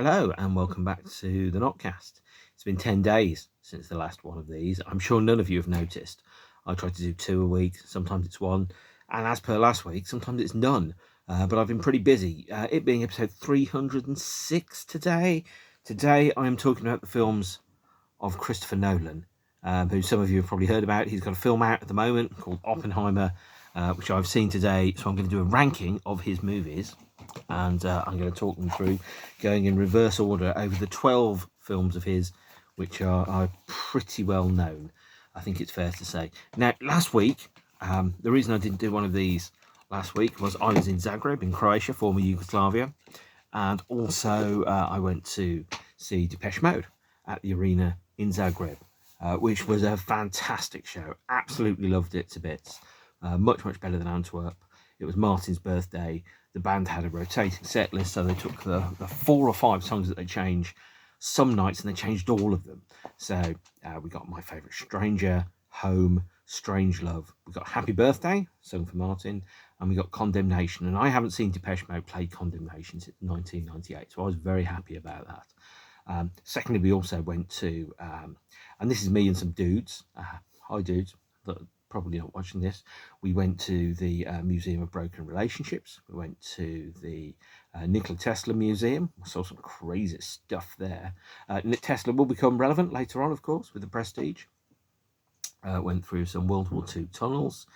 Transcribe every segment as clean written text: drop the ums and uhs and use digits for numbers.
Hello and welcome back to the NOTCAST. It's been 10 days since the last one of these. I'm sure none of you have noticed. I try to do 2 a week, sometimes it's 1, and as per last week, sometimes it's none. But I've been pretty busy, it being episode 306 today. Today I am talking about the films of Christopher Nolan, who some of you have probably heard about. He's got a film out at the moment called Oppenheimer, which I've seen today, so I'm going to do a ranking of his movies. And I'm going to talk them through, going in reverse order over the 12 films of his, which are pretty well known, I think it's fair to say. Now, last week, the reason I didn't do one of these last week was I was in Zagreb in Croatia, former Yugoslavia, and also I went to see Depeche Mode at the arena in Zagreb, which was a fantastic show. Absolutely loved it to bits. Much better than Antwerp. It was Martin's birthday. The band had a rotating set list, so they took the 4 or 5 songs that they change some nights, and they changed all of them. So we got My Favourite Stranger, Home, Strange Love. We got Happy Birthday, sung for Martin, and we got Condemnation. And I haven't seen Depeche Mode play Condemnation since 1998, so I was very happy about that. Secondly, we also went to, and this is me and some dudes, hi dudes, that probably not watching this. We went to the Museum of Broken Relationships. We went to the Nikola Tesla Museum. We saw some crazy stuff there. Tesla will become relevant later on, of course, with the Prestige. Went through some World War II tunnels.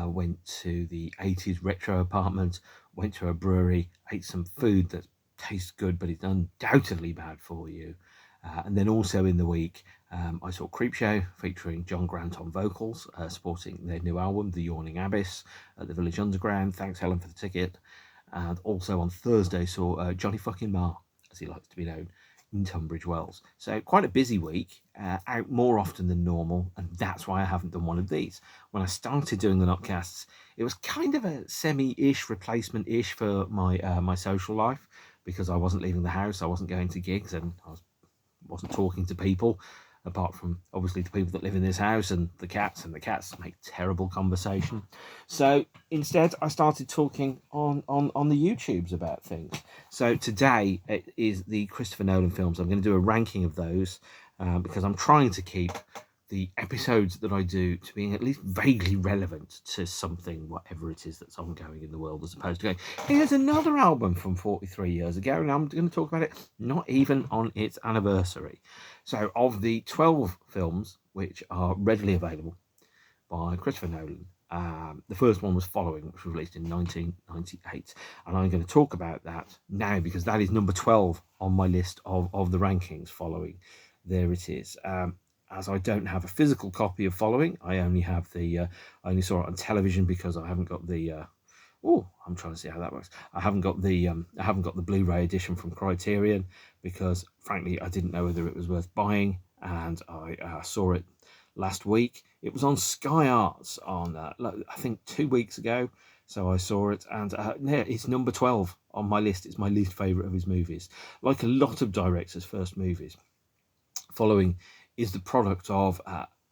Went to the 80s retro apartment. Went to a brewery. Ate some food that tastes good, but it's undoubtedly bad for you. And then also in the week, I saw Creepshow featuring John Grant on vocals, supporting their new album, The Yawning Abyss, at the Village Underground. Thanks, Helen, for the ticket. And also on Thursday saw Johnny fucking Marr, as he likes to be known, in Tunbridge Wells. So quite a busy week, out more often than normal, and that's why I haven't done one of these. When I started doing the Notcasts, it was kind of a semi-ish replacement-ish for my social life, because I wasn't leaving the house, I wasn't going to gigs, and I wasn't talking to people, apart from obviously the people that live in this house and the cats make terrible conversation. So instead I started talking on the YouTubes about things. So today it is the Christopher Nolan films. I'm going to do a ranking of those because I'm trying to keep the episodes that I do to being at least vaguely relevant to something, whatever it is that's ongoing in the world, as opposed to going, here's another album from 43 years ago, and I'm going to talk about it not even on its anniversary. So of the 12 films which are readily available by Christopher Nolan, the first one was Following, which was released in 1998, and I'm going to talk about that now because that is number 12 on my list of the rankings. Following, there it is. As I don't have a physical copy of Following, I only have I only saw it on television because I haven't got the I'm trying to see how that works. I haven't got the Blu-ray edition from Criterion because frankly I didn't know whether it was worth buying, and I saw it last week. It was on Sky Arts on I think 2 weeks ago, so I saw it, and yeah, it's number 12 on my list. It's my least favourite of his movies. Like a lot of directors' first movies, Following is the product of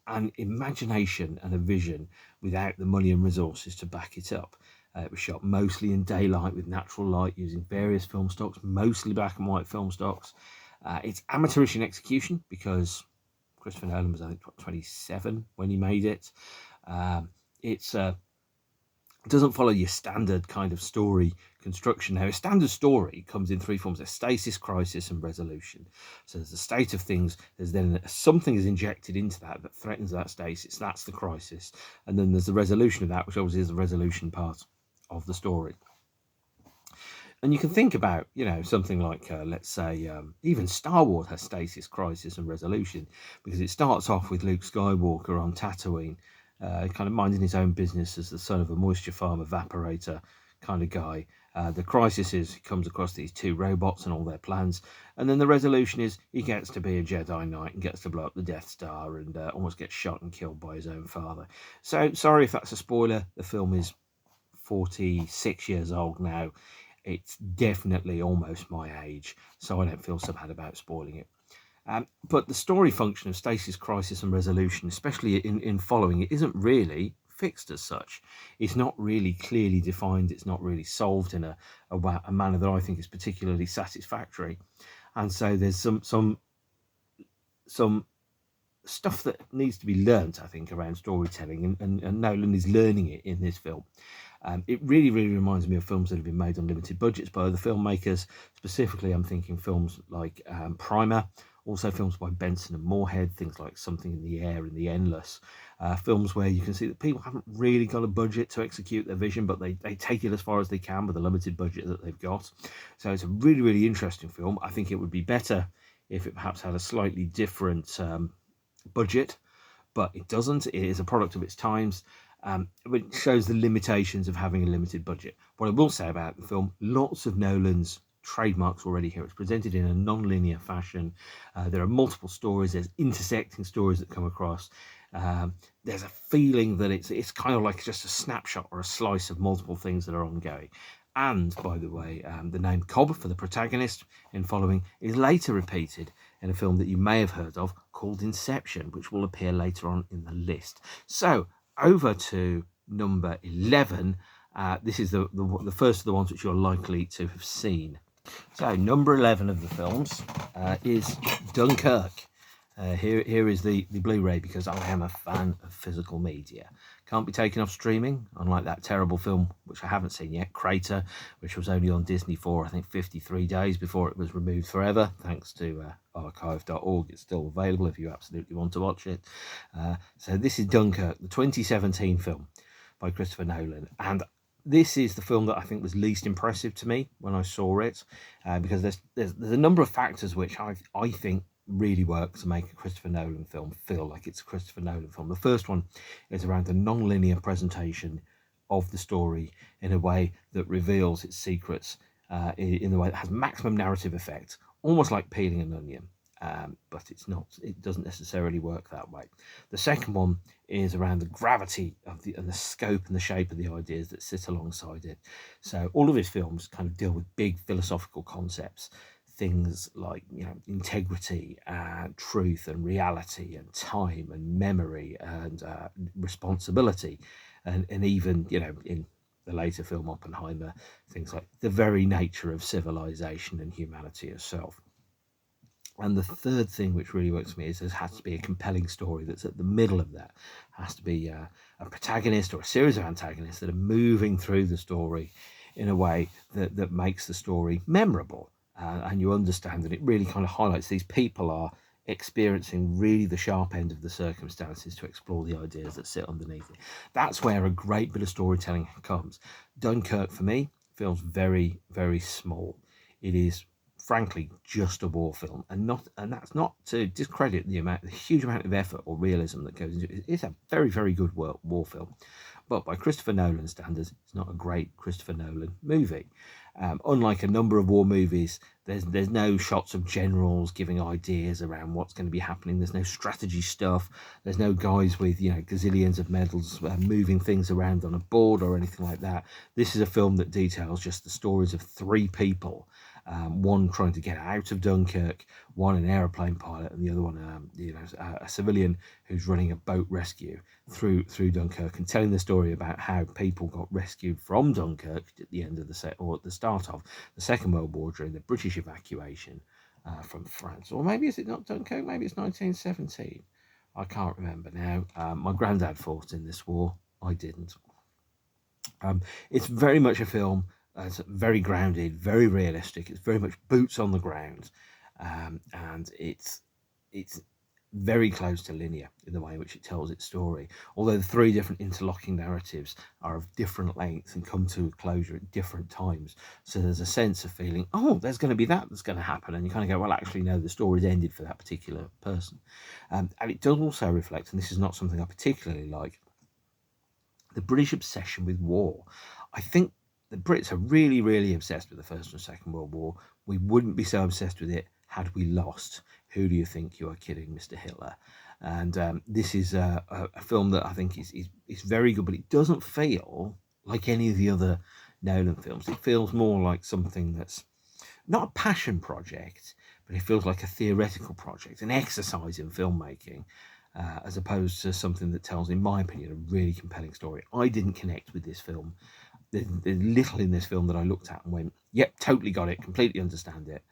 an imagination and a vision without the money and resources to back it up. It was shot mostly in daylight with natural light using various film stocks, mostly black and white film stocks. It's amateurish in execution because Christopher Nolan was, I think, 27 when he made it. It doesn't follow your standard kind of story construction. Now, a standard story comes in 3 forms: a stasis, crisis, and resolution. So there's a state of things, there's then something is injected into that threatens that stasis, that's the crisis, and then there's the resolution of that, which obviously is the resolution part of the story. And you can think about, something like, let's say, even Star Wars has stasis, crisis, and resolution, because it starts off with Luke Skywalker on Tatooine, kind of minding his own business as the son of a moisture farm evaporator kind of guy. The crisis is he comes across these 2 robots and all their plans, and then the resolution is he gets to be a Jedi Knight and gets to blow up the Death Star and almost gets shot and killed by his own father. So sorry if that's a spoiler. The film is 46 years old now. It's definitely almost my age, so I don't feel so bad about spoiling it. But the story function of stasis, crisis, and resolution, especially in Following, it isn't really fixed as such. It's not really clearly defined. It's not really solved in a manner that I think is particularly satisfactory. And so there's some stuff that needs to be learnt, I think, around storytelling, and Nolan is learning it in this film. It really reminds me of films that have been made on limited budgets by other filmmakers. Specifically, I'm thinking films like Primer, also films by Benson and Moorhead, things like Something in the Air and The Endless, films where you can see that people haven't really got a budget to execute their vision, but they take it as far as they can with the limited budget that they've got. So it's a really interesting film. I think it would be better if it perhaps had a slightly different budget, but it doesn't. It is a product of its times. It shows the limitations of having a limited budget. What I will say about the film, lots of Nolan's trademarks already here. It's presented in a non-linear fashion. There are multiple stories. There's intersecting stories that come across. There's a feeling that it's kind of like just a snapshot or a slice of multiple things that are ongoing. And, by the way, the name Cobb for the protagonist in following is later repeated in a film that you may have heard of called Inception, which will appear later on in the list. So, over to number 11. This is the first of the ones which you're likely to have seen. So, number 11 of the films is Dunkirk. Here is the Blu-ray, because I am a fan of physical media. Can't be taken off streaming, unlike that terrible film, which I haven't seen yet, Crater, which was only on Disney for, I think, 53 days before it was removed forever. Thanks to archive.org, it's still available if you absolutely want to watch it. So this is Dunkirk, the 2017 film by Christopher Nolan. And this is the film that I think was least impressive to me when I saw it, because there's a number of factors which I think really work to make a Christopher Nolan film feel like it's a Christopher Nolan film. The first one is around the non-linear presentation of the story in a way that reveals its secrets in a way that has maximum narrative effect, almost like peeling an onion. But it doesn't necessarily work that way. The second one is around the gravity of and the scope and the shape of the ideas that sit alongside it. So all of his films kind of deal with big philosophical concepts, things like, integrity and truth and reality and time and memory and responsibility, and even, in the later film Oppenheimer, things like the very nature of civilization and humanity itself. And the third thing which really works for me is there has to be a compelling story that's at the middle of that. It has to be a protagonist or a series of antagonists that are moving through the story in a way that makes the story memorable. And you understand that it really kind of highlights these people are experiencing really the sharp end of the circumstances to explore the ideas that sit underneath it. That's where a great bit of storytelling comes. Dunkirk, for me, feels very small. It is frankly just a war film, and that's not to discredit the huge amount of effort or realism that goes into it. It's a very good war film, but by Christopher Nolan standards, it's not a great Christopher Nolan movie. Unlike a number of war movies, there's no shots of generals giving ideas around what's going to be happening. There's no strategy stuff. There's no guys with gazillions of medals moving things around on a board or anything like that. This is a film that details just the stories of three people. One trying to get out of Dunkirk, one an aeroplane pilot, and the other one, a civilian who's running a boat rescue through Dunkirk, and telling the story about how people got rescued from Dunkirk at the end of at the start of the Second World War during the British evacuation from France. Or maybe is it not Dunkirk? Maybe it's 1917. I can't remember now. My granddad fought in this war. I didn't. It's very much a film. It's very grounded, very realistic. It's very much boots on the ground, and it's very close to linear in the way in which it tells its story. Although the three different interlocking narratives are of different lengths and come to a closure at different times, so there's a sense of feeling, oh, there's going to be that's going to happen, and you kind of go, well, actually, no, the story's ended for that particular person. And it does also reflect, and this is not something I particularly like, the British obsession with war. I think the Brits are really obsessed with the First and Second World War. We wouldn't be so obsessed with it had we lost. Who do you think you are kidding, Mr. Hitler? And this is a film that I think is very good, but it doesn't feel like any of the other Nolan films. It feels more like something that's not a passion project, but it feels like a theoretical project, an exercise in filmmaking. as opposed to something that tells, in my opinion, a really compelling story. I didn't connect with this film. There's little in this film that I looked at and went, yep, totally got it, completely understand it.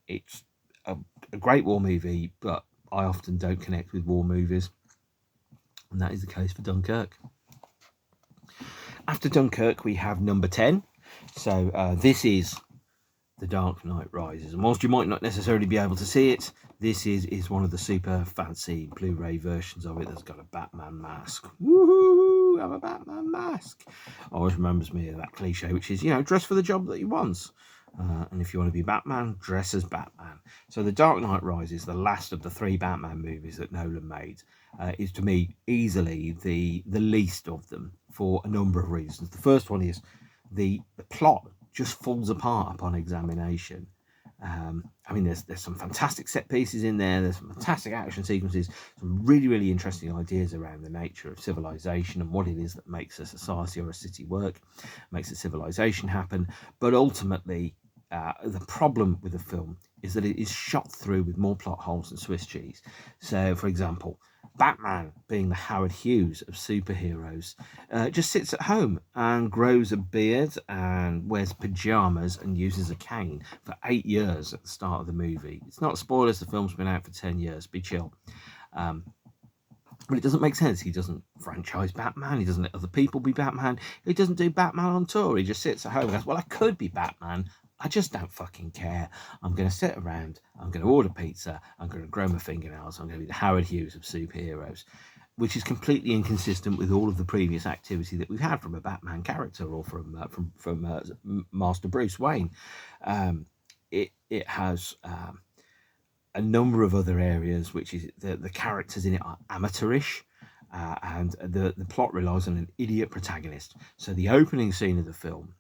It's a great war movie, but I often don't connect with war movies, and that is the case for Dunkirk. After Dunkirk, we have number 10. So this is The Dark Knight Rises, and whilst you might not necessarily be able to see it, this is one of the super fancy Blu-ray versions of it that's got a Batman mask. Woohoo! Have a Batman mask. Always remembers me of that cliche, which is, dress for the job that he wants. And if you want to be Batman, dress as Batman. So The Dark Knight Rises, the last of the 3 Batman movies that Nolan made, is to me easily the least of them for a number of reasons. The first one is the plot just falls apart upon examination. There's some fantastic set pieces in there. There's some fantastic action sequences, some really, really interesting ideas around the nature of civilization and what it is that makes a society or a city work, makes a civilization happen. But ultimately, the problem with the film is that it is shot through with more plot holes than Swiss cheese. So, for example, Batman, being the Howard Hughes of superheroes, just sits at home and grows a beard and wears pajamas and uses a cane for 8 years at the start of the movie. It's not spoilers, the film's been out for 10 years, be chill. But it doesn't make sense. He doesn't franchise Batman. He doesn't let other people be Batman. He doesn't do Batman on tour. He just sits at home and goes, well, I could be Batman. I just don't fucking care. I'm going to sit around. I'm going to order pizza. I'm going to grow my fingernails. I'm going to be the Howard Hughes of superheroes, which is completely inconsistent with all of the previous activity that we've had from a Batman character or from Master Bruce Wayne. It has a number of other areas, which is the characters in it are amateurish, and the plot relies on an idiot protagonist. So the opening scene of the film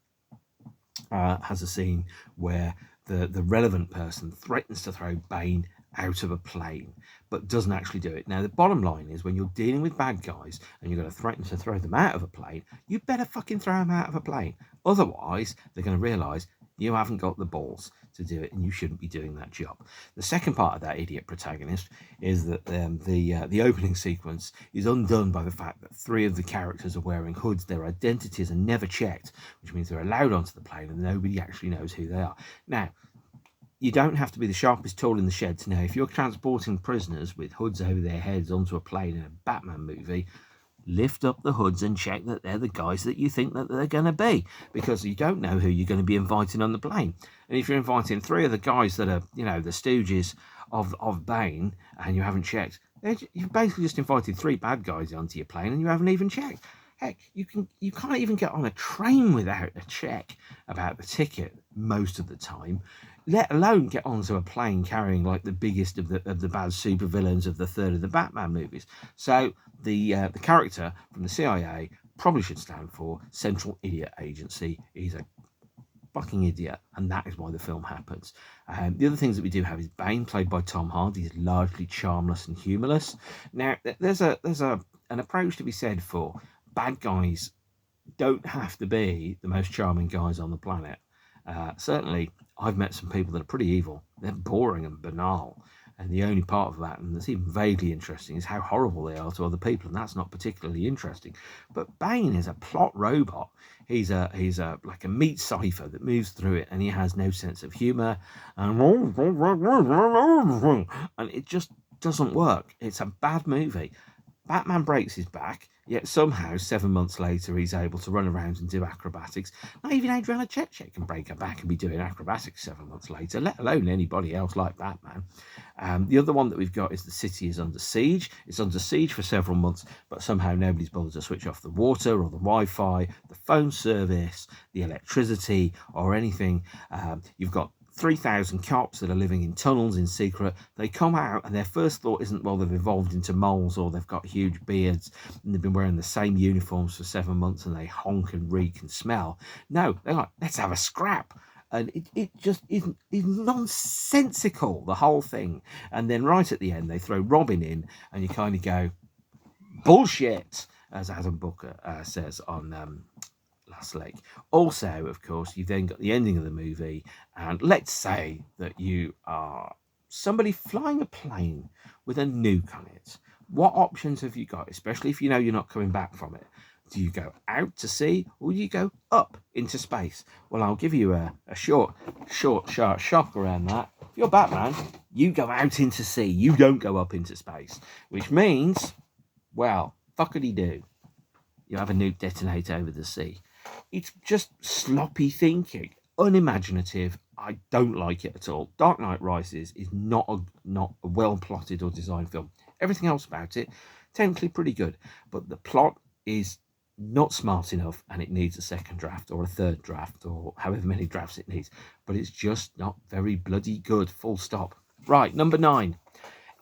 has a scene where the relevant person threatens to throw Bane out of a plane, but doesn't actually do it. Now, the bottom line is, when you're dealing with bad guys and you're going to threaten to throw them out of a plane, you better fucking throw them out of a plane. Otherwise, they're going to realise you haven't got the balls to do it, and you shouldn't be doing that job. The second part of that idiot protagonist is that the opening sequence is undone by the fact that 3 of the characters are wearing hoods. Their identities are never checked, which means they're allowed onto the plane and nobody actually knows who they are. Now, you don't have to be the sharpest tool in the shed to know if you're transporting prisoners with hoods over their heads onto a plane in a Batman movie, lift up the hoods and check that they're the guys that you think that they're going to be, because you don't know who you're going to be inviting on the plane. And if you're inviting 3 of the guys that are, the stooges of Bane, and you haven't checked, you've basically just invited 3 bad guys onto your plane and you haven't even checked. Heck, you can't even get on a train without a check about the ticket most of the time, let alone get onto a plane carrying like the biggest of the bad supervillains of the third of the Batman movies. So the character from the CIA probably should stand for Central Idiot Agency. He's a fucking idiot, and that is why the film happens. The other things that we do have is Bane, played by Tom Hardy, is largely charmless and humorless. Now, there's an approach to be said for bad guys don't have to be the most charming guys on the planet. Certainly, I've met some people that are pretty evil. They're boring and banal. And the only part of that, and that's even vaguely interesting, is how horrible they are to other people, and that's not particularly interesting. But Bane is a plot robot. He's like a meat cipher that moves through it, and he has no sense of humour, and it just doesn't work. It's a bad movie. Batman breaks his back, yet somehow 7 months later he's able to run around and do acrobatics. Not even Adriana Chechik can break her back and be doing acrobatics 7 months later, let alone anybody else like Batman. The other one that we've got is the city is under siege. It's under siege for several months, but somehow nobody's bothered to switch off the water or the Wi-Fi, the phone service, the electricity, or anything. You've got 3,000 cops that are living in tunnels in secret. They come out and their first thought isn't, well, they've evolved into moles or they've got huge beards and they've been wearing the same uniforms for 7 months and they honk and reek and smell. No, they're like, let's have a scrap. And it just is nonsensical, the whole thing. And then right at the end, they throw Robin in and you kind of go, bullshit, as Adam Booker says on Last Lake. Also, of course, you've then got the ending of the movie, and let's say that you are somebody flying a plane with a nuke on it. What options have you got, especially if you know you're not coming back from it? Do you go out to sea or do you go up into space? Well, I'll give you a short, sharp shock around that. If you're Batman, you go out into sea. You don't go up into space, which means, well, fuckity do. You have a nuke detonate over the sea. It's just sloppy thinking, unimaginative. I don't like it at all. Dark Knight Rises is not a well plotted or designed film. Everything else about it, technically pretty good, but the plot is not smart enough, and it needs a second draft or a third draft or however many drafts it needs. But it's just not very bloody good. Full stop. Right, number 9.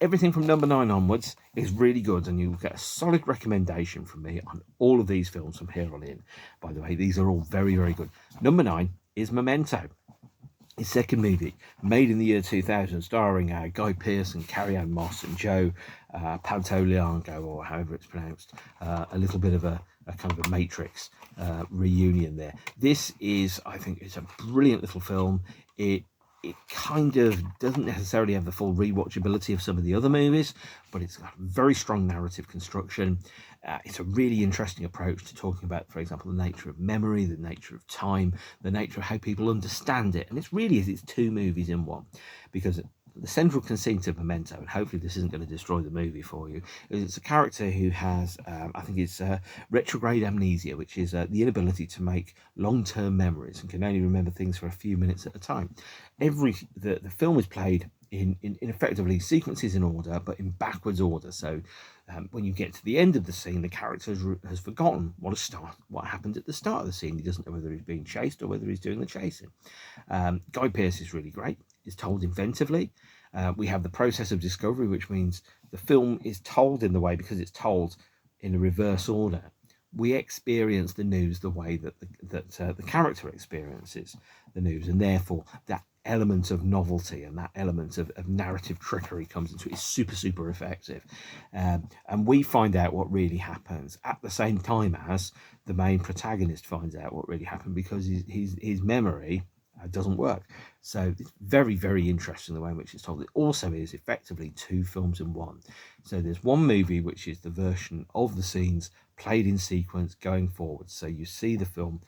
Everything from number 9 onwards is really good, and you'll get a solid recommendation from me on all of these films from here on in. By the way, these are all very, very good. Number 9 is Memento. His second movie, made in the year 2000, starring Guy Pearce and Carrie-Anne Moss and Joe Pantoliano, or however it's pronounced. A little bit of a kind of a Matrix reunion there. This is, I think, it's a brilliant little film. It kind of doesn't necessarily have the full rewatchability of some of the other movies, but it's got very strong narrative construction. It's a really interesting approach to talking about, for example, the nature of memory, the nature of time, the nature of how people understand it. And it's 2 movies in one, because the central conceit of Memento, and hopefully this isn't going to destroy the movie for you, is it's a character who has, I think it's retrograde amnesia, which is the inability to make long-term memories and can only remember things for a few minutes at a time. The film is played in effectively sequences in order, but in backwards order. So when you get to the end of the scene, the character has forgotten what happened at the start of the scene. He doesn't know whether he's being chased or whether he's doing the chasing. Guy Pearce is really great. It's told inventively. We have the process of discovery, which means the film is told in the way, because it's told in a reverse order. We experience the news the way that the character experiences the news, and therefore that element of novelty and that element of narrative trickery comes into it. Is super effective, and we find out what really happens at the same time as the main protagonist finds out what really happened, because his memory doesn't work. So it's very interesting the way in which it's told. It also is effectively 2 films in one. So there's one movie which is the version of the scenes played in sequence going forward, so you see the film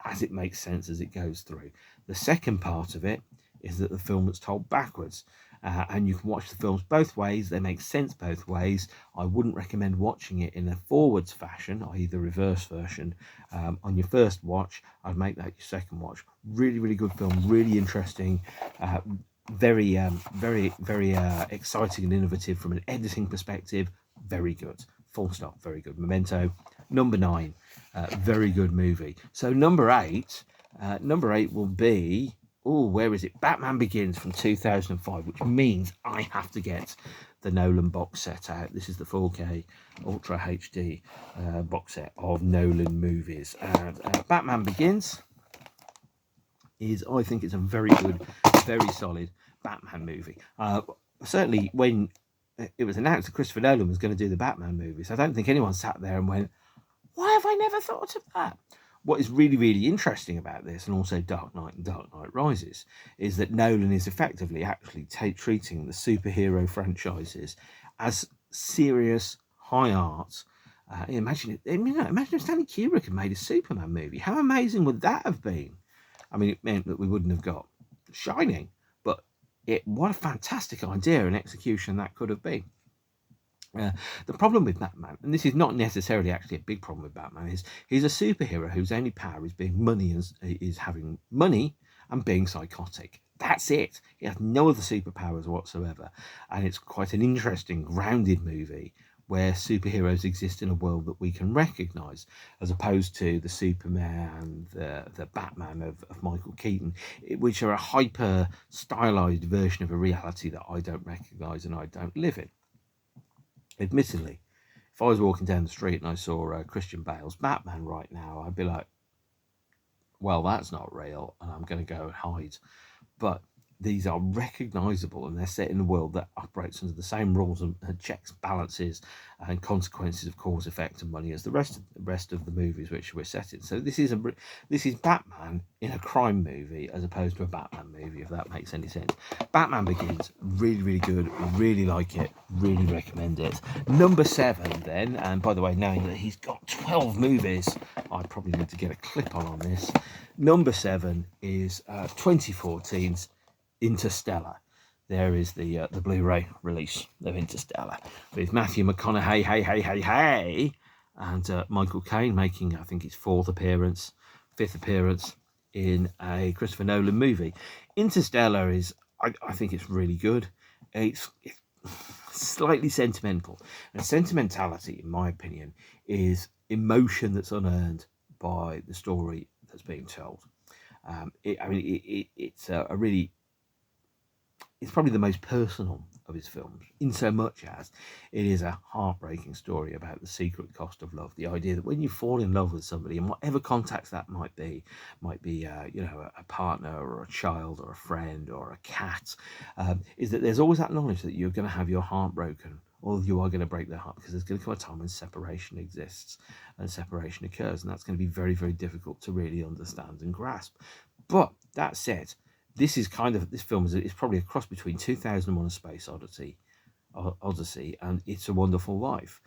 as it makes sense as it goes through. The second part of it is that the film is told backwards, and you can watch the films both ways. They make sense both ways. I wouldn't recommend watching it in a forwards fashion, i.e. the reverse version, on your first watch. I'd make that your second watch. Really good film, really interesting, very exciting and innovative from an editing perspective. Very good. Full stop. Very good. Memento, number 9, very good movie. So number 8 will be, where is it? Batman Begins from 2005, which means I have to get the Nolan box set out. This is the 4K Ultra HD box set of Nolan movies. And Batman Begins is, I think it's a very good, very solid Batman movie. Certainly when it was announced that Christopher Nolan was going to do the Batman movies, I don't think anyone sat there and went, why have I never thought of that? What is really interesting about this, and also Dark Knight and Dark Knight Rises, is that Nolan is effectively actually treating the superhero franchises as serious, high art. Imagine if Stanley Kubrick had made a Superman movie. How amazing would that have been? I mean, it meant that we wouldn't have got Shining, but what a fantastic idea and execution that could have been. The problem with Batman, and this is not necessarily actually a big problem with Batman, is he's a superhero whose only power is being money, is having money and being psychotic. That's it. He has no other superpowers whatsoever, and it's quite an interesting, grounded movie where superheroes exist in a world that we can recognise, as opposed to the Superman, the Batman of Michael Keaton, which are a hyper stylised version of a reality that I don't recognise and I don't live in. Admittedly, if I was walking down the street and I saw Christian Bale's Batman right now, I'd be like, well, that's not real, and I'm going to go and hide. But these are recognizable, and they're set in a world that operates under the same rules and checks, balances, and consequences of cause, effect, and money as the rest of the movies which we're set in. So this is Batman in a crime movie as opposed to a Batman movie, if that makes any sense. Batman Begins, really, really good. Really like it. Really recommend it. Number 7, then, and by the way, knowing that he's got 12 movies, I probably need to get a clip on this. Number 7 is 2014's Interstellar. There is the Blu-ray release of Interstellar with Matthew McConaughey, hey, and Michael Caine making, I think, his fifth appearance in a Christopher Nolan movie. Interstellar is, I think, it's really good. It's slightly sentimental, and sentimentality, in my opinion, is emotion that's unearned by the story that's being told. It's probably the most personal of his films, in so much as it is a heartbreaking story about the secret cost of love. The idea that when you fall in love with somebody, and whatever context that might be a partner or a child or a friend or a cat, is that there's always that knowledge that you're going to have your heart broken, or you are going to break their heart, because there's going to come a time when separation exists and separation occurs, and that's going to be very, very difficult to really understand and grasp. But that said, this film is probably a cross between 2001: A Space Odyssey and It's a Wonderful Life.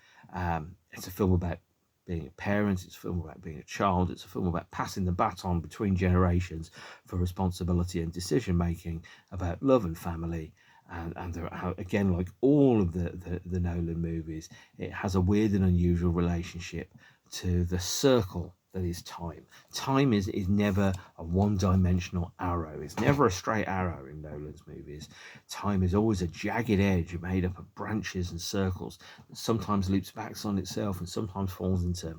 It's a film about being a parent. It's a film about being a child. It's a film about passing the baton between generations for responsibility and decision making, about love and family. And again, like all of the Nolan movies, it has a weird and unusual relationship to the circle that is time. Time is never a one-dimensional arrow. It's never a straight arrow in Nolan's movies. Time is always a jagged edge made up of branches and circles that sometimes loops back on itself and sometimes falls into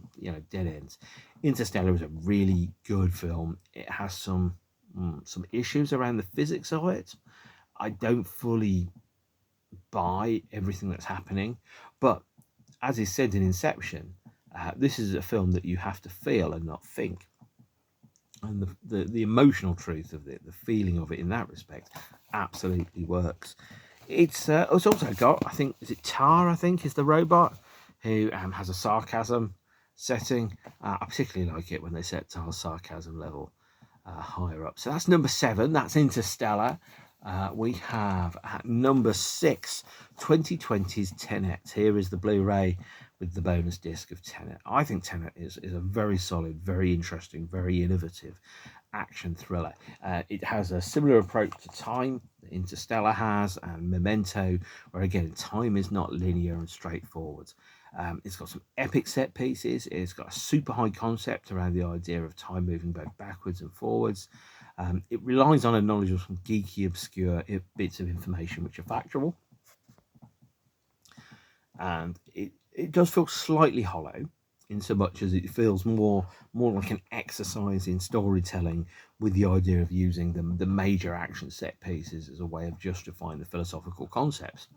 dead ends. Interstellar is a really good film. It has some issues around the physics of it. I don't fully buy everything that's happening, but as is said in Inception, this is a film that you have to feel and not think. And the emotional truth of it, the feeling of it in that respect, absolutely works. It's also got, I think, is it Tar, I think, is the robot, who has a sarcasm setting. I particularly like it when they set Tar's sarcasm level higher up. So that's number 7. That's Interstellar. We have at number 6, 2020's Tenet. Here is the Blu-ray with the bonus disc of Tenet. I think Tenet is a very solid, very interesting, very innovative action thriller. It has a similar approach to time that Interstellar has, and Memento, where again time is not linear and straightforward. It's got some epic set pieces. It's got a super high concept around the idea of time moving both backwards and forwards. It relies on a knowledge of some geeky, obscure bits of information which are factual. And it does feel slightly hollow, in so much as it feels more like an exercise in storytelling, with the idea of using the major action set pieces as a way of justifying the philosophical concepts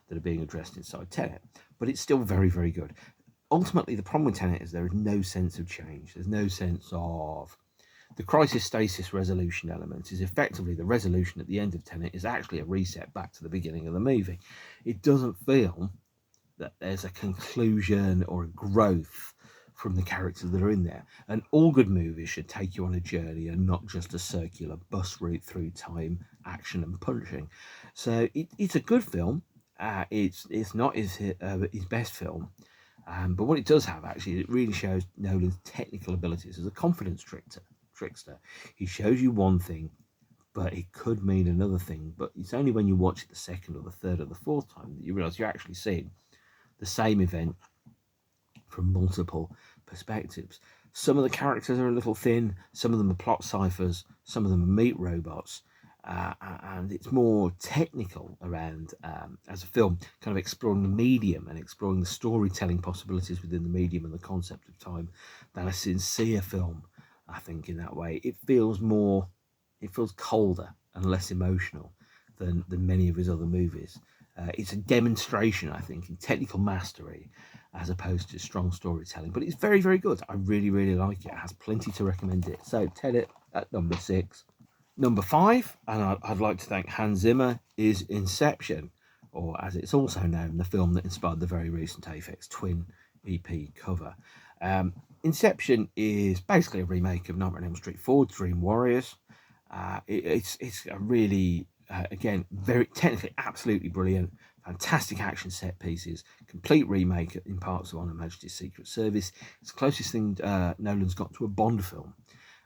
that are being addressed inside Tenet. But it's still very, very good. Ultimately, the problem with Tenet is there is no sense of change. There's no sense of... The crisis stasis resolution element is effectively the resolution at the end of Tenet is actually a reset back to the beginning of the movie. It doesn't feel that there's a conclusion or a growth from the characters that are in there. And all good movies should take you on a journey and not just a circular bus route through time, action and punching. So it's a good film. It's not his best film. But what it does have, actually, it really shows Nolan's technical abilities as a confidence trickster. He shows you one thing, but it could mean another thing. But it's only when you watch it the second or the third or the fourth time that you realise you're actually seeing the same event from multiple perspectives. Some of the characters are a little thin, some of them are plot ciphers, some of them are meat robots, and it's more technical around, as a film, kind of exploring the medium and exploring the storytelling possibilities within the medium and the concept of time, than a sincere film. I think in that way it feels colder and less emotional than many of his other movies. It's a demonstration, I think, in technical mastery as opposed to strong storytelling, but it's very, very good. I really, really like it. It has plenty to recommend it. So Tenet at number 6. Number 5, and I'd like to thank Hans Zimmer, is Inception, or as it's also known, the film that inspired the very recent Aphex Twin EP cover. Inception is basically a remake of Nightmare on Elm Street 4, Dream Warriors. It's a really, again, very technically absolutely brilliant, fantastic action set pieces, complete remake in parts of On Her Majesty's Secret Service. It's the closest thing Nolan's got to a Bond film.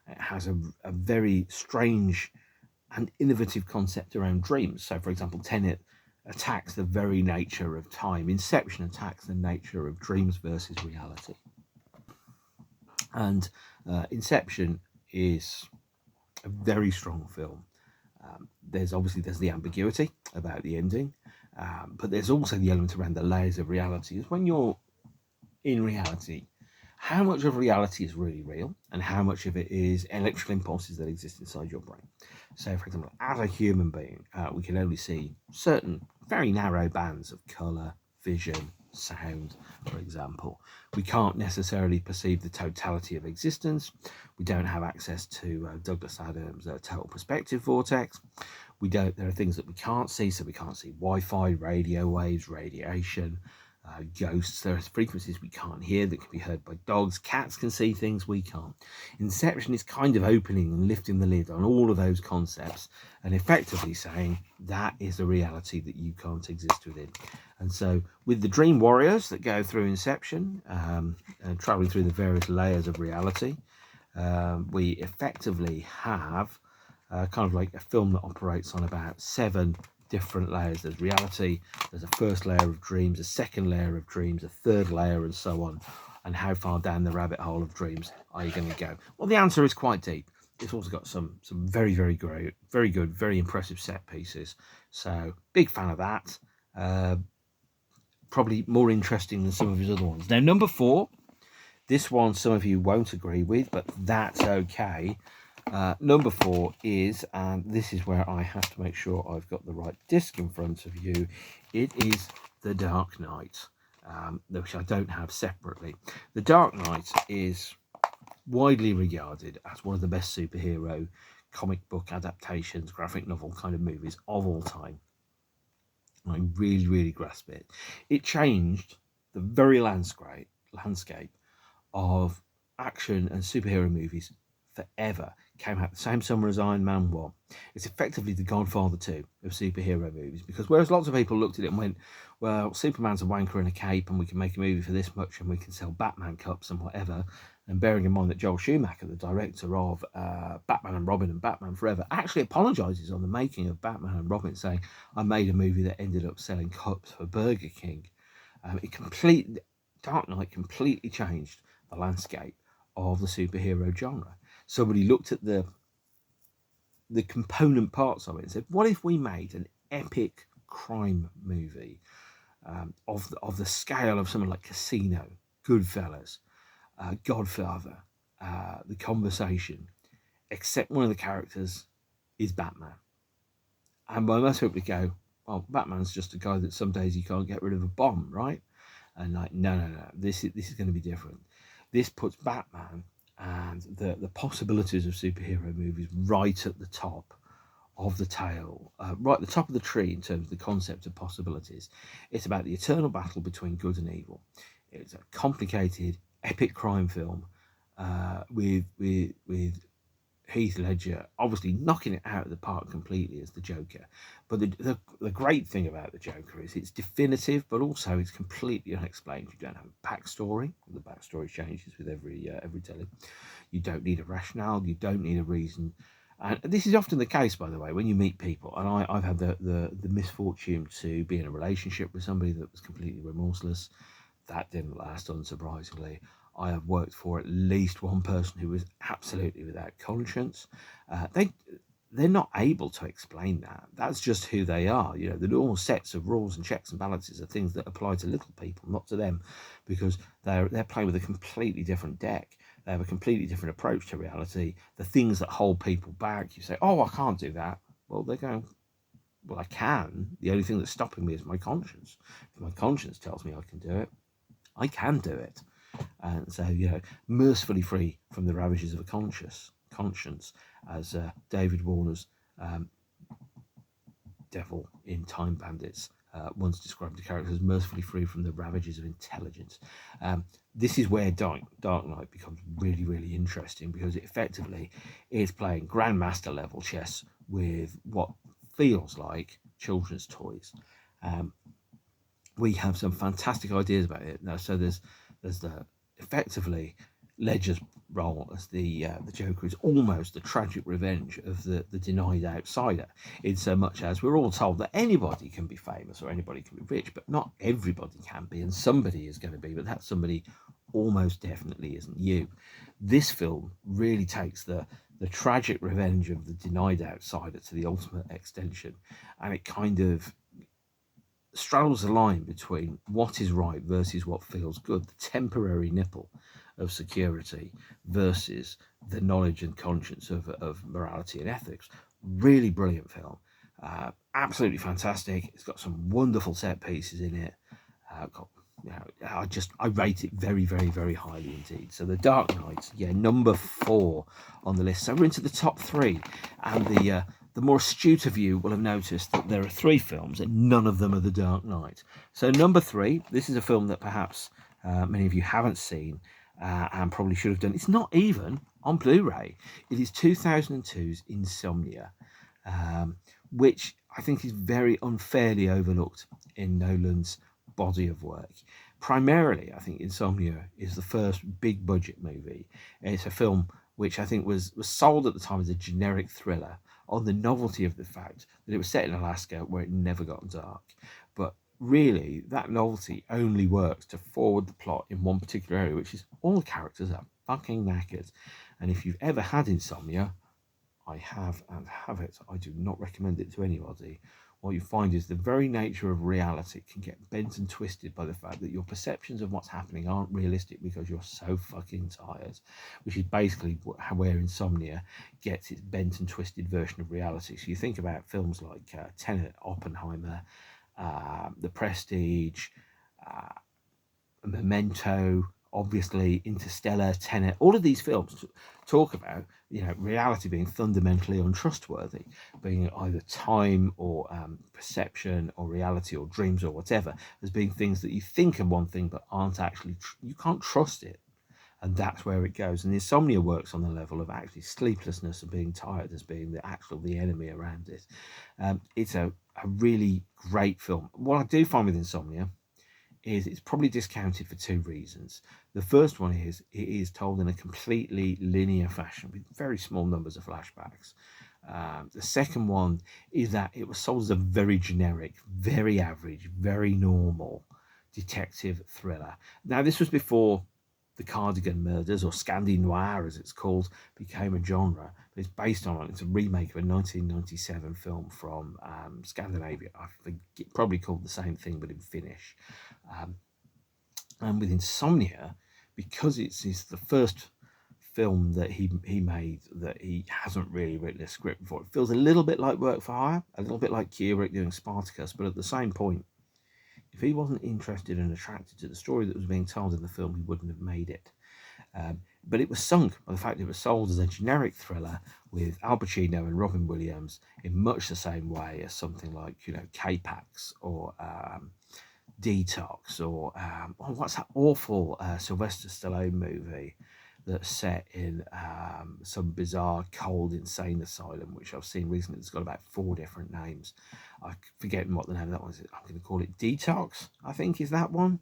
It has a very strange and innovative concept around dreams. So, for example, Tenet attacks the very nature of time. Inception attacks the nature of dreams versus reality. And Inception is a very strong film. There's the ambiguity about the ending, but there's also the element around the layers of reality. Is when you're in reality, how much of reality is really real and how much of it is electrical impulses that exist inside your brain. So, for example, as a human being, we can only see certain very narrow bands of colour, vision, sound, for example. We can't necessarily perceive the totality of existence. We don't have access to Douglas Adams' total perspective vortex. There are things that we can't see, so we can't see Wi-Fi, radio waves, radiation, ghosts. There are frequencies we can't hear that can be heard by dogs. Cats can see things we can't. Inception is kind of opening and lifting the lid on all of those concepts and effectively saying that is a reality that you can't exist within. And so with the dream warriors that go through Inception, and traveling through the various layers of reality, we effectively have kind of like a film that operates on about 7 different layers. There's reality, there's a first layer of dreams, a second layer of dreams, a third layer, and so on. And how far down the rabbit hole of dreams are you going to go? Well, the answer is quite deep. It's also got some very, very great, very good, very impressive set pieces. So big fan of that. Probably more interesting than some of his other ones. Now, number 4, this one some of you won't agree with, but that's okay. Number 4 is, and this is where I have to make sure I've got the right disc in front of you, it is The Dark Knight, which I don't have separately. The Dark Knight is widely regarded as one of the best superhero comic book adaptations, graphic novel kind of movies of all time. I really, really grasp it. It changed the very landscape of action and superhero movies forever. Came out the same summer as Iron Man 1. It's effectively the Godfather 2 of superhero movies, because whereas lots of people looked at it and went, well, Superman's a wanker in a cape and we can make a movie for this much and we can sell Batman cups and whatever, and bearing in mind that Joel Schumacher, the director of Batman and Robin and Batman Forever, actually apologises on the making of Batman and Robin, saying, I made a movie that ended up selling cups for Burger King. Dark Knight completely changed the landscape of the superhero genre. Somebody looked at the component parts of it and said, what if we made an epic crime movie of the scale of something like Casino, Goodfellas, Godfather, The Conversation, except one of the characters is Batman. And by most people go, well, Batman's just a guy that some days you can't get rid of a bomb, right? And like, no, this is going to be different. This puts Batman and the possibilities of superhero movies right at the top of the tail, right at the top of the tree in terms of the concept of possibilities. It's about the eternal battle between good and evil. It's a complicated, epic crime film with Heath Ledger obviously knocking it out of the park completely as the Joker. But the great thing about the Joker is it's definitive, but also it's completely unexplained. You don't have a backstory. The backstory changes with every telly. You don't need a rationale. You don't need a reason. And this is often the case, by the way, when you meet people. And I've had the misfortune to be in a relationship with somebody that was completely remorseless. That didn't last, unsurprisingly. I have worked for at least one person who was absolutely without conscience. They're not able to explain that. That's just who they are. You know, the normal sets of rules and checks and balances are things that apply to little people, not to them, because they're playing with a completely different deck. They have a completely different approach to reality. The things that hold people back, you say, oh, I can't do that. Well, they're going, well, I can. The only thing that's stopping me is my conscience. If my conscience tells me I can do it, I can do it. And so, mercifully free from the ravages of a conscience conscience, as David Warner's devil in Time Bandits once described the character as mercifully free from the ravages of intelligence. This is where Dark Knight becomes really, really interesting, because it effectively is playing grandmaster level chess with what feels like children's toys. We have some fantastic ideas about it now. So there's the effectively Ledger's role as the Joker is almost the tragic revenge of the denied outsider, in so much as we're all told that anybody can be famous or anybody can be rich, but not everybody can be, and somebody is going to be, but that somebody almost definitely isn't you. This film really takes the tragic revenge of the denied outsider to the ultimate extension, and it kind of straddles the line between what is right versus what feels good, the temporary nipple of security versus the knowledge and conscience of morality and ethics. Really brilliant film. Absolutely fantastic. It's got some wonderful set pieces in it. I rate it very, very, very highly indeed. So The Dark Knight, number 4 on the list. So we're into the top 3, and the more astute of you will have noticed that there are 3 films and none of them are The Dark Knight. So number 3, this is a film that perhaps many of you haven't seen and probably should have done. It's not even on Blu-ray. It is 2002's Insomnia, which I think is very unfairly overlooked in Nolan's body of work. Primarily, I think Insomnia is the first big budget movie. It's a film which I think was sold at the time as a generic thriller on the novelty of the fact that it was set in Alaska where it never got dark. But really, that novelty only works to forward the plot in one particular area, which is all the characters are fucking knackered. And if you've ever had insomnia, I have and have it, I do not recommend it to anybody. What you find is the very nature of reality can get bent and twisted by the fact that your perceptions of what's happening aren't realistic because you're so fucking tired, which is basically where Insomnia gets its bent and twisted version of reality. So you think about films like Tenet, Oppenheimer, The Prestige, Memento, obviously Interstellar, Tenet. All of these films talk about reality being fundamentally untrustworthy, being either time or perception or reality or dreams or whatever, as being things that you think are one thing but aren't actually. You can't trust it, and that's where it goes. And Insomnia works on the level of actually sleeplessness and being tired as being the enemy around it. It's a really great film. What I do find with Insomnia is it's probably discounted for 2 reasons. The first one is it is told in a completely linear fashion with very small numbers of flashbacks. The second one is that it was sold as a very generic, very average, very normal detective thriller. Now, this was before the Cardigan Murders, or Scandi Noir as it's called, became a genre. But it's based on, it's a remake of a 1997 film from Scandinavia. I think it probably called the same thing but in Finnish. And with Insomnia, because it's the first film that he made that he hasn't really written a script before, it feels a little bit like work for hire, a little bit like Kubrick doing Spartacus, but at the same point, if he wasn't interested and attracted to the story that was being told in the film, he wouldn't have made it. But it was sunk by the fact it was sold as a generic thriller with Al Pacino and Robin Williams in much the same way as something like, K-Pax or Detox or what's that awful Sylvester Stallone movie that's set in some bizarre cold insane asylum, which I've seen recently. It's got about 4 different names. I'm forgetting what the name of that one is. I'm going to call it Detox, I think is that one.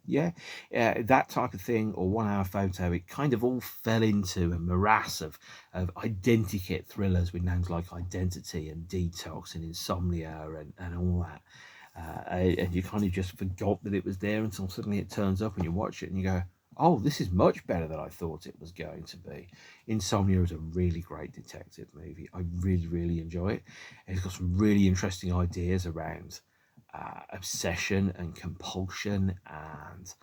That type of thing, or 1 Hour Photo. It kind of all fell into a morass of identikit thrillers with names like Identity and Detox and Insomnia and all that. And you kind of just forgot that it was there until suddenly it turns up and you watch it and you go, oh, this is much better than I thought it was going to be. Insomnia is a really great detective movie. I really, really enjoy it. It's got some really interesting ideas around obsession and compulsion and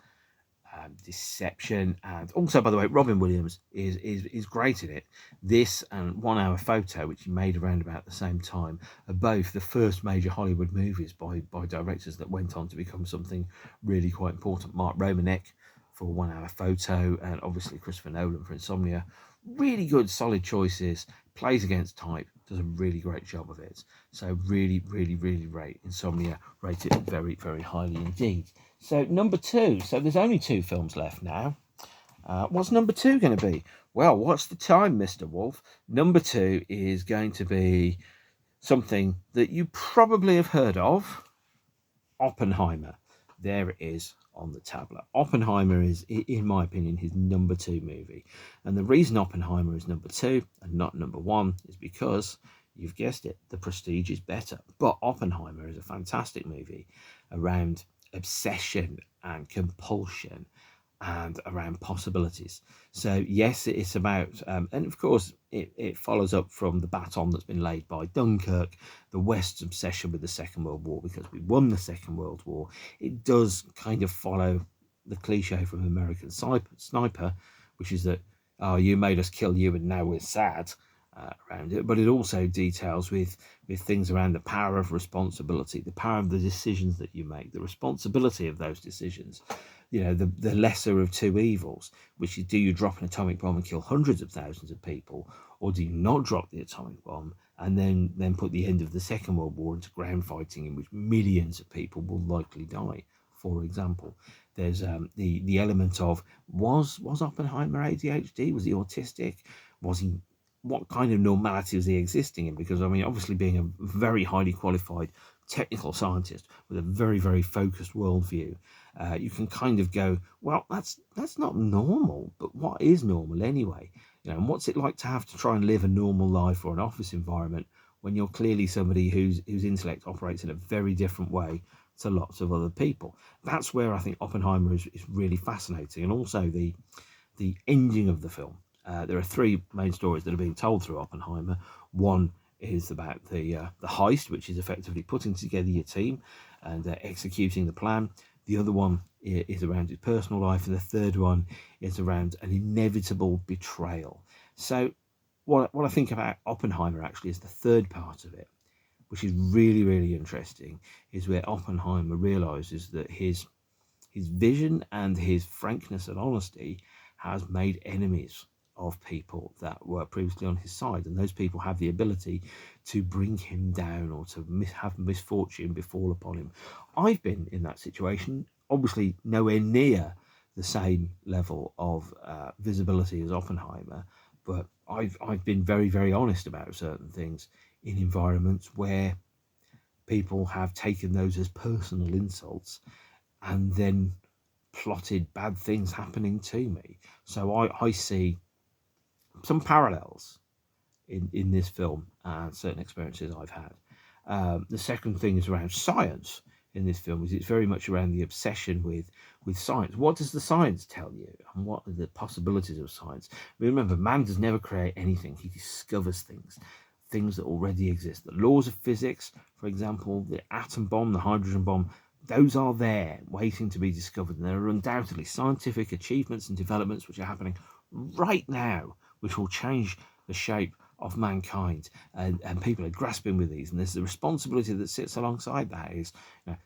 deception. And also, by the way, Robin Williams is great in it. This and 1 Hour Photo, which he made around about the same time, are both the first major Hollywood movies by directors that went on to become something really quite important. Mark Romanek for 1 Hour Photo, and obviously Christopher Nolan for Insomnia, Really good, solid choices, plays against type, does a really great job of it. So really, really, really rate Insomnia, rate it very, very highly indeed. So number 2, so there's only 2 films left now. What's number 2 going to be? Well, what's the time, Mr. Wolf? Number 2 is going to be something that you probably have heard of, Oppenheimer. There it is on the tablet. Oppenheimer is, in my opinion, his number 2 movie. And the reason Oppenheimer is number 2 and not number 1 is because, you've guessed it, the prestige is better. But Oppenheimer is a fantastic movie around obsession and compulsion and around possibilities. So yes, it's about, and of course it follows up from the baton that's been laid by Dunkirk, the West's obsession with the Second World War, because we won the Second World War. It does kind of follow the cliche from American Sniper, which is that, oh, you made us kill you and now we're sad. Around it, but it also details with things around the power of responsibility, the power of the decisions that you make, the responsibility of those decisions. You know, the lesser of 2 evils, which is, do you drop an atomic bomb and kill hundreds of thousands of people, or do you not drop the atomic bomb and then put the end of the Second World War into ground fighting in which millions of people will likely die? For example, there's the element of, was Oppenheimer ADHD? Was he autistic? Was he, what kind of normality was he existing in? Because, I mean, obviously being a very highly qualified technical scientist with a very, very focused worldview, you can kind of go, well, that's not normal, but what is normal anyway? You know, and what's it like to have to try and live a normal life or an office environment when you're clearly somebody whose intellect operates in a very different way to lots of other people? That's where I think Oppenheimer is really fascinating, and also the ending of the film. There are 3 main stories that are being told through Oppenheimer. One is about the heist, which is effectively putting together your team and executing the plan. The other one is around his personal life, and the third one is around an inevitable betrayal. So what I think about Oppenheimer actually is the third part of it, which is really, really interesting, is where Oppenheimer realizes that his vision and his frankness and honesty has made enemies of people that were previously on his side, and those people have the ability to bring him down or to have misfortune befall upon him. I've been in that situation, obviously nowhere near the same level of visibility as Oppenheimer, but I've been very, very honest about certain things in environments where people have taken those as personal insults and then plotted bad things happening to me. So I see some parallels in this film and certain experiences I've had. The second thing is around science in this film. Is it's very much around the obsession with science. What does the science tell you, and what are the possibilities of science? Remember, man does never create anything. He discovers things that already exist. The laws of physics, for example, the atom bomb, the hydrogen bomb, those are there waiting to be discovered. And there are undoubtedly scientific achievements and developments which are happening right now, which will change the shape of mankind, and people are grasping with these. And there's the responsibility that sits alongside that is,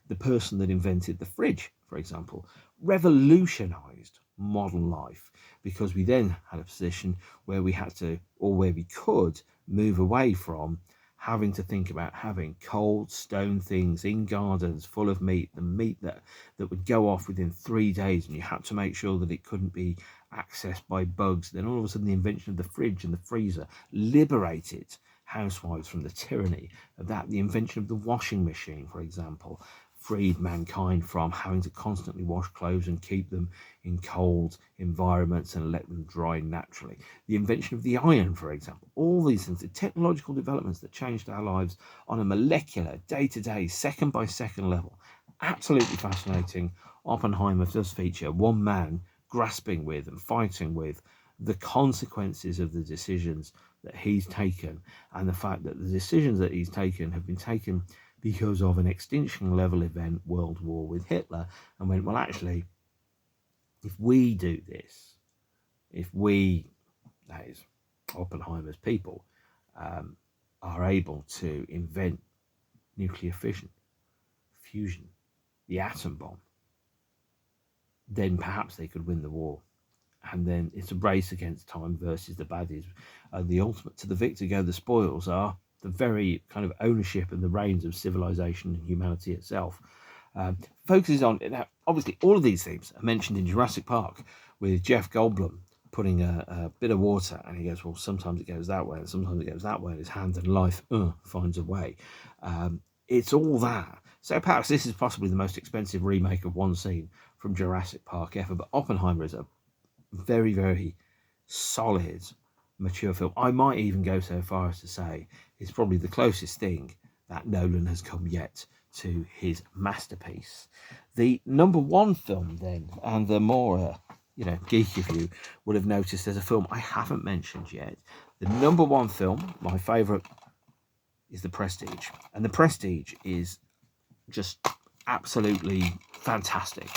the person that invented the fridge, for example, revolutionized modern life, because we then had a position where we had to, or where we could, move away from having to think about having cold stone things in gardens full of meat, the meat that would go off within 3 days, and you had to make sure that it couldn't be accessed by bugs. Then all of a sudden the invention of the fridge and the freezer liberated housewives from the tyranny of that. The invention of the washing machine, for example, freed mankind from having to constantly wash clothes and keep them in cold environments and let them dry naturally. The invention of the iron, for example, all these things, the technological developments that changed our lives on a molecular, day-to-day, second-by-second level. Absolutely fascinating. Oppenheimer does feature one man grasping with and fighting with the consequences of the decisions that he's taken, and the fact that the decisions that he's taken have been taken because of an extinction level event, World War with Hitler, and went, well, actually, if we do this, if we, that is Oppenheimer's people, are able to invent nuclear fission, fusion, the atom bomb, then perhaps they could win the war. and then it's a race against time versus the baddies. The ultimate to the victor go the spoils are the very kind of ownership and the reins of civilization and humanity itself. Focuses on now. Obviously, all of these themes are mentioned in Jurassic Park with Jeff Goldblum putting a bit of water, and he goes, well, sometimes it goes that way, and sometimes it goes that way, and his hand and life finds a way. It's all that. So perhaps this is possibly the most expensive remake of one scene from Jurassic Park ever, but Oppenheimer is a very, very solid, mature film. I might even go so far as to say it's probably the closest thing that Nolan has come yet to his masterpiece. The number one film then, and the more geek of you would have noticed there's a film I haven't mentioned yet. The number one film, my favourite, is The Prestige. And The Prestige is just absolutely fantastic.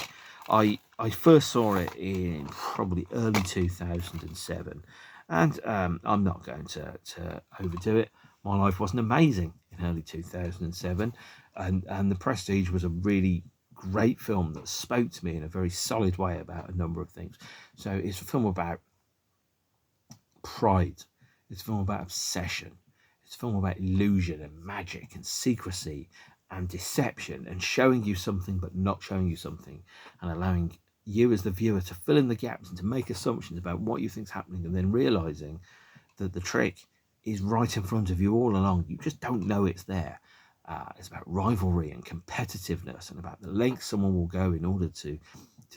I first saw it in probably early 2007. And I'm not going to overdo it. My life wasn't amazing in early 2007. And The Prestige was a really great film that spoke to me in a very solid way about a number of things. So it's a film about pride. It's a film about obsession. It's a film about illusion and magic and secrecy and deception and showing you something but not showing you something, and allowing you as the viewer to fill in the gaps and to make assumptions about what you think's happening, and then realizing that the trick is right in front of you all along. You just don't know it's there. It's about rivalry and competitiveness, and about the lengths someone will go in order to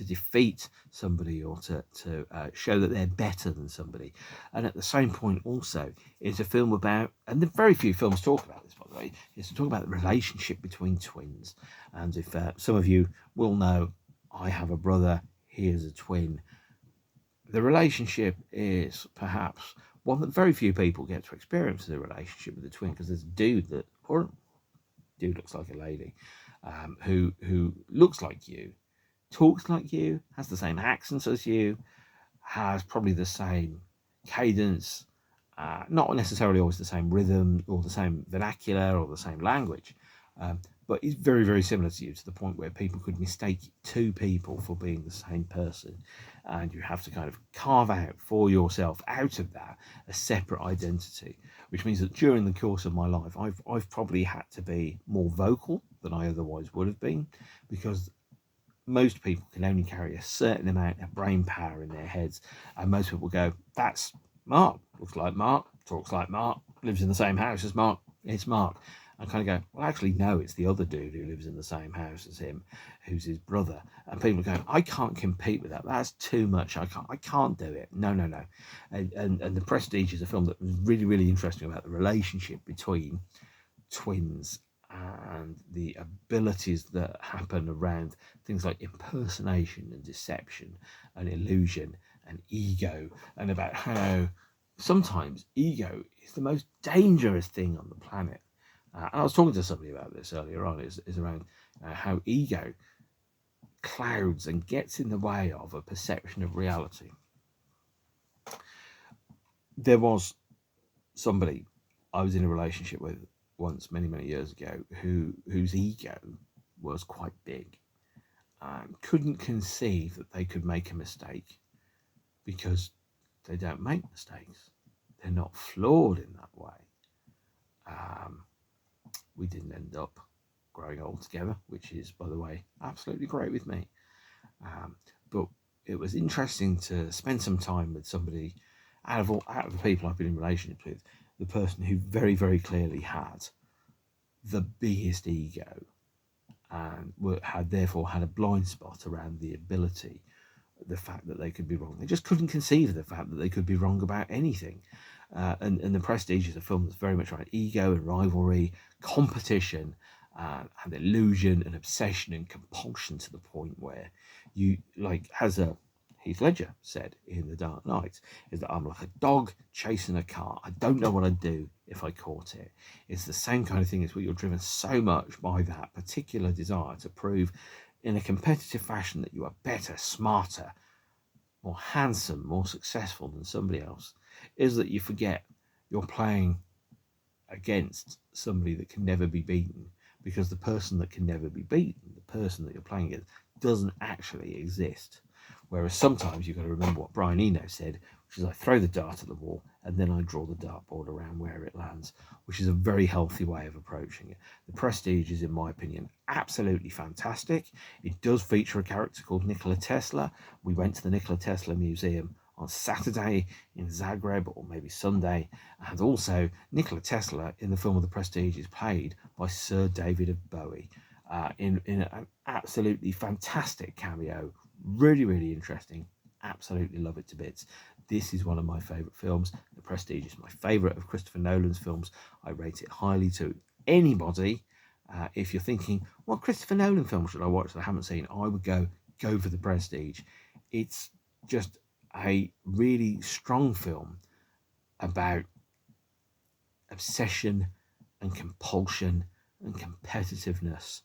defeat somebody, or to show that they're better than somebody. And at the same point also, it's a film about, and the very few films talk about this, by the way, is to talk about the relationship between twins. And if some of you will know, I have a brother, he is a twin. The relationship is perhaps one that very few people get to experience, the relationship with a twin, because there's a dude looks like a lady, who looks like you, talks like you, has the same accents as you, has probably the same cadence, not necessarily always the same rhythm or the same vernacular or the same language, but is very, very similar to you, to the point where people could mistake two people for being the same person, and you have to kind of carve out for yourself, out of that, a separate identity, which means that during the course of my life, I've probably had to be more vocal than I otherwise would have been, because most people can only carry a certain amount of brain power in their heads, and most people go, that's Mark, looks like Mark, talks like Mark, lives in the same house as Mark, it's Mark. I kind of go, well, actually, no, it's the other dude who lives in the same house as him, who's his brother. And people go, I can't compete with that. That's too much. I can't do it. No. And The Prestige is a film that was really, really interesting about the relationship between twins and the abilities that happen around things like impersonation and deception and illusion and ego, and about how sometimes ego is the most dangerous thing on the planet. And I was talking to somebody about this earlier on, is around how ego clouds and gets in the way of a perception of reality. There was somebody I was in a relationship with once, many, many years ago, whose ego was quite big, and couldn't conceive that they could make a mistake, because they don't make mistakes. They're not flawed in that way. We didn't end up growing old together, which is, by the way, absolutely great with me. But it was interesting to spend some time with somebody, out of the people I've been in relationships with, the person who very, very clearly had the biggest ego, and therefore had a blind spot around the ability, the fact that they could be wrong. They just couldn't conceive of the fact that they could be wrong about anything. And The Prestige is a film that's very much around ego and rivalry, competition, and illusion and obsession and compulsion, to the point where you, like, as Heath Ledger said in The Dark Knight, is that I'm like a dog chasing a car. I don't know what I'd do if I caught it. It's the same kind of thing. It's where you're driven so much by that particular desire to prove in a competitive fashion that you are better, smarter, more handsome, more successful than somebody else, is that you forget you're playing against somebody that can never be beaten, because the person that can never be beaten, the person that you're playing against, doesn't actually exist. Whereas sometimes you've got to remember what Brian Eno said, which is I throw the dart at the wall and then I draw the dartboard around where it lands, which is a very healthy way of approaching it. The Prestige is, in my opinion, absolutely fantastic. It does feature a character called Nikola Tesla. We went to the Nikola Tesla Museum on Saturday in Zagreb, or maybe Sunday, and also Nikola Tesla in the film of The Prestige is played by Sir David Bowie in an absolutely fantastic cameo. Really, really interesting. Absolutely love it to bits. This is one of my favourite films. The Prestige is my favourite of Christopher Nolan's films. I rate it highly to anybody. If you're thinking, what Christopher Nolan film should I watch that I haven't seen? I would go for The Prestige. It's just a really strong film about obsession and compulsion and competitiveness.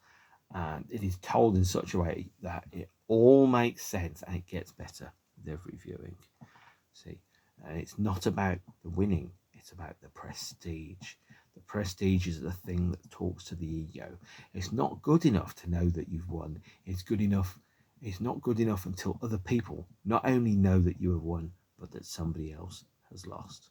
And it is told in such a way that it all makes sense and it gets better with every viewing. See, and it's not about the winning, it's about the prestige. The prestige is the thing that talks to the ego. It's not good enough to know that you've won. It's not good enough until other people not only know that you have won, but that somebody else has lost.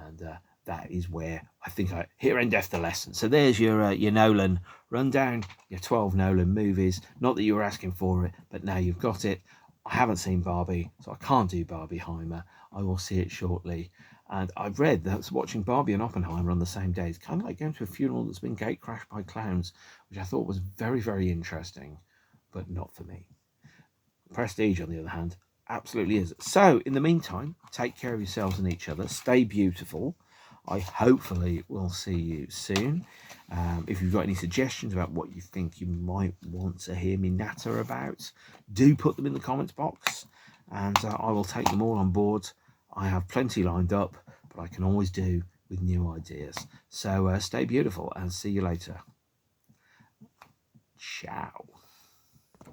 And that is where I think here endeth the lesson. So there's your Nolan rundown, your 12 Nolan movies. Not that you were asking for it, but now you've got it. I haven't seen Barbie, so I can't do Barbieheimer. I will see it shortly. And I've read that watching Barbie and Oppenheimer on the same day is kind of like going to a funeral that's been gate crashed by clowns, which I thought was very, very interesting, but not for me. Prestige, on the other hand, absolutely is. So, in the meantime, take care of yourselves and each other. Stay beautiful. I hopefully will see you soon. If you've got any suggestions about what you think you might want to hear me natter about, do put them in the comments box, and I will take them all on board. I have plenty lined up, but I can always do with new ideas. So stay beautiful and see you later. Ciao.